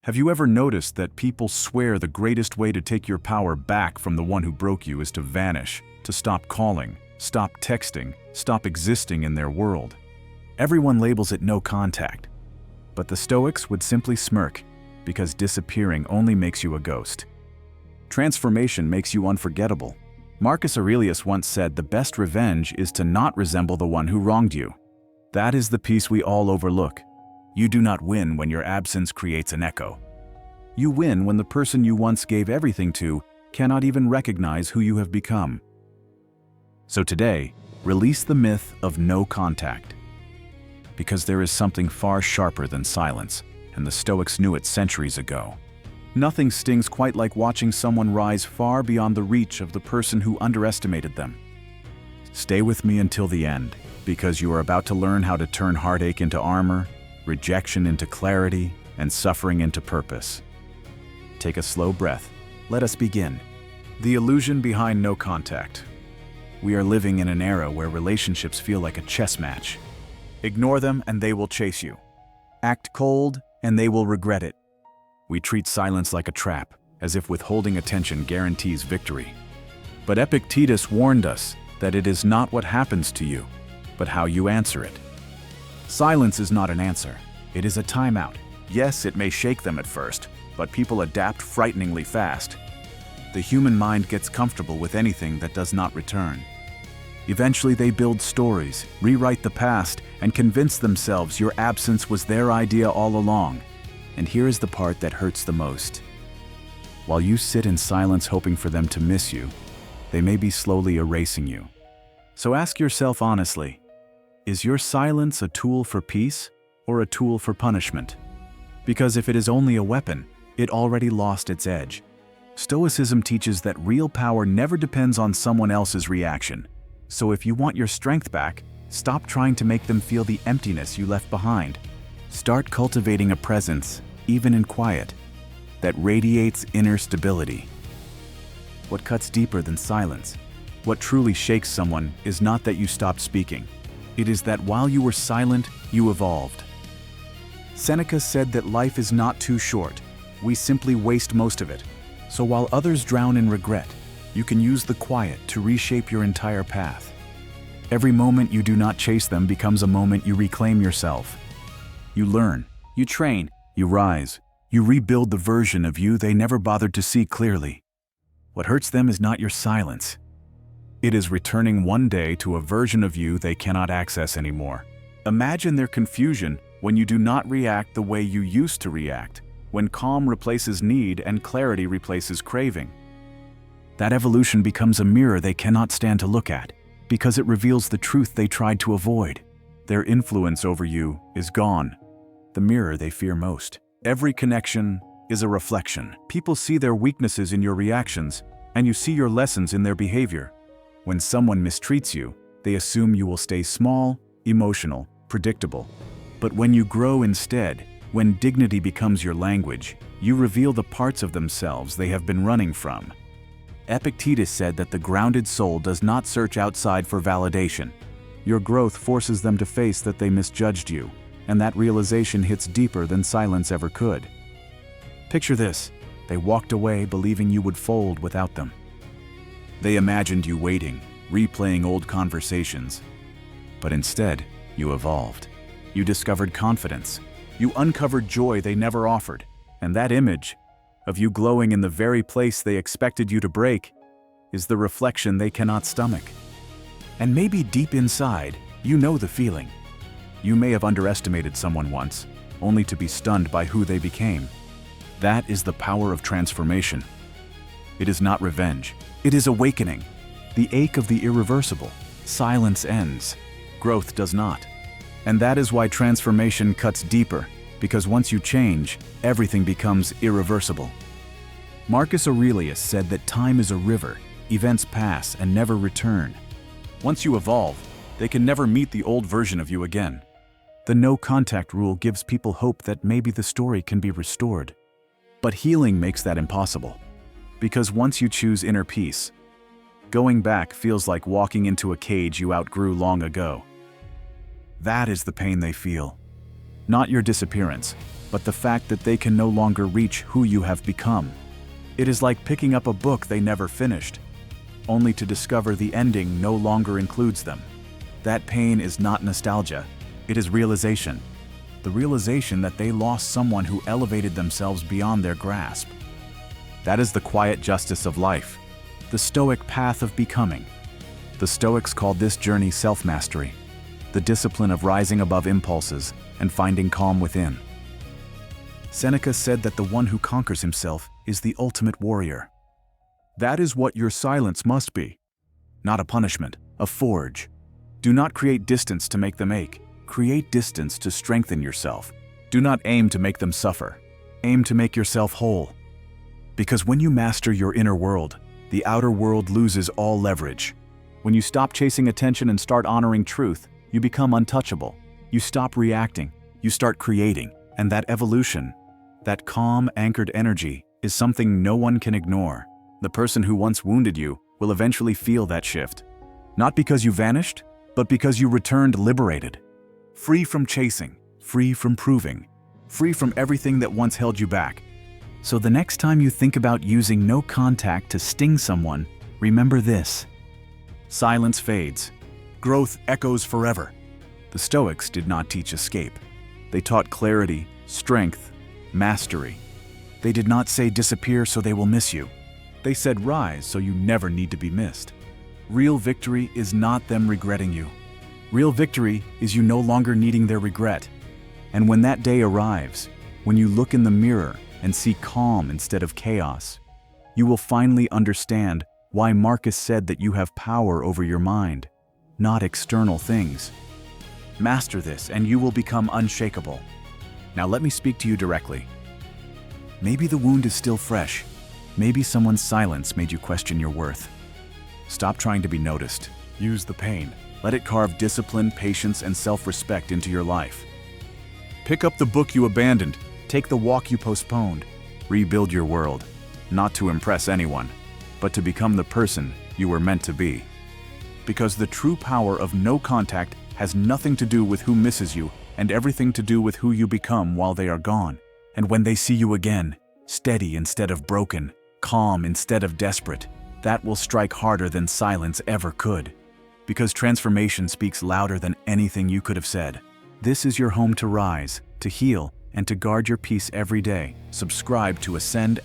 Have you ever noticed that people swear the greatest way to take your power back from the one who broke you is to vanish, to stop calling, stop texting, stop existing in their world? Everyone labels it no contact, but the Stoics would simply smirk, because disappearing only makes you a ghost. Transformation makes you unforgettable. Marcus Aurelius once said the best revenge is to not resemble the one who wronged you. That is the piece we all overlook. You do not win when your absence creates an echo. You win when the person you once gave everything to cannot even recognize who you have become. So today, release the myth of no contact. Because there is something far sharper than silence, and the Stoics knew it centuries ago. Nothing stings quite like watching someone rise far beyond the reach of the person who underestimated them. Stay with me until the end, because you are about to learn how to turn heartache into armor, rejection into clarity, and suffering into purpose. Take a slow breath. Let us begin. The illusion behind no contact. We are living in an era where relationships feel like a chess match. Ignore them and they will chase you. Act cold and they will regret it. We treat silence like a trap, as if withholding attention guarantees victory. But Epictetus warned us that it is not what happens to you, but how you answer it. Silence is not an answer. It is a timeout. Yes, it may shake them at first, but people adapt frighteningly fast. The human mind gets comfortable with anything that does not return. Eventually they build stories, rewrite the past, and convince themselves your absence was their idea all along. And here is the part that hurts the most. While you sit in silence hoping for them to miss you, they may be slowly erasing you. So ask yourself honestly, is your silence a tool for peace or a tool for punishment? Because if it is only a weapon, it already lost its edge. Stoicism teaches that real power never depends on someone else's reaction. So if you want your strength back, stop trying to make them feel the emptiness you left behind. Start cultivating a presence, even in quiet, that radiates inner stability. What cuts deeper than silence? What truly shakes someone is not that you stopped speaking. It is that while you were silent, you evolved. Seneca said that life is not too short. We simply waste most of it. So while others drown in regret, you can use the quiet to reshape your entire path. Every moment you do not chase them becomes a moment you reclaim yourself. You learn, you train, you rise, you rebuild the version of you they never bothered to see clearly. What hurts them is not your silence. It is returning one day to a version of you they cannot access anymore. Imagine their confusion when you do not react the way you used to react, when calm replaces need and clarity replaces craving. That evolution becomes a mirror they cannot stand to look at, because it reveals the truth they tried to avoid. Their influence over you is gone. The mirror they fear most. Every connection is a reflection. People see their weaknesses in your reactions, and you see your lessons in their behavior. When someone mistreats you, they assume you will stay small, emotional, predictable. But when you grow instead, when dignity becomes your language, you reveal the parts of themselves they have been running from. Epictetus said that the grounded soul does not search outside for validation. Your growth forces them to face that they misjudged you, and that realization hits deeper than silence ever could. Picture this: they walked away believing you would fold without them. They imagined you waiting, replaying old conversations. But instead, you evolved. You discovered confidence. You uncovered joy they never offered. And that image, of you glowing in the very place they expected you to break, is the reflection they cannot stomach. And maybe deep inside, you know the feeling. You may have underestimated someone once, only to be stunned by who they became. That is the power of transformation. It is not revenge. It is awakening. The ache of the irreversible. Silence ends. Growth does not. And that is why transformation cuts deeper, because once you change, everything becomes irreversible. Marcus Aurelius said that time is a river. Events pass and never return. Once you evolve, they can never meet the old version of you again. The no-contact rule gives people hope that maybe the story can be restored. But healing makes that impossible. Because once you choose inner peace, going back feels like walking into a cage you outgrew long ago. That is the pain they feel. Not your disappearance, but the fact that they can no longer reach who you have become. It is like picking up a book they never finished, only to discover the ending no longer includes them. That pain is not nostalgia, it is realization. The realization that they lost someone who elevated themselves beyond their grasp. That is the quiet justice of life, the Stoic path of becoming. The Stoics called this journey self-mastery, the discipline of rising above impulses and finding calm within. Seneca said that the one who conquers himself is the ultimate warrior. That is what your silence must be. Not a punishment, a forge. Do not create distance to make them ache. Create distance to strengthen yourself. Do not aim to make them suffer. Aim to make yourself whole. Because when you master your inner world, the outer world loses all leverage. When you stop chasing attention and start honoring truth, you become untouchable. You stop reacting, you start creating, and that evolution, that calm, anchored energy, is something no one can ignore. The person who once wounded you will eventually feel that shift. Not because you vanished, but because you returned liberated. Free from chasing, free from proving, free from everything that once held you back. So the next time you think about using no contact to sting someone, remember this. Silence fades. Growth echoes forever. The Stoics did not teach escape. They taught clarity, strength, mastery. They did not say disappear so they will miss you. They said rise so you never need to be missed. Real victory is not them regretting you. Real victory is you no longer needing their regret. And when that day arrives, when you look in the mirror and see calm instead of chaos, you will finally understand why Marcus said that you have power over your mind, not external things. Master this and you will become unshakable. Now let me speak to you directly. Maybe the wound is still fresh. Maybe someone's silence made you question your worth. Stop trying to be noticed. Use the pain. Let it carve discipline, patience, and self-respect into your life. Pick up the book you abandoned. Take the walk you postponed. Rebuild your world, not to impress anyone, but to become the person you were meant to be. Because the true power of no contact has nothing to do with who misses you and everything to do with who you become while they are gone. And when they see you again, steady instead of broken, calm instead of desperate, that will strike harder than silence ever could. Because transformation speaks louder than anything you could have said. This is your home to rise, to heal, and to guard your peace every day. Subscribe to Ascend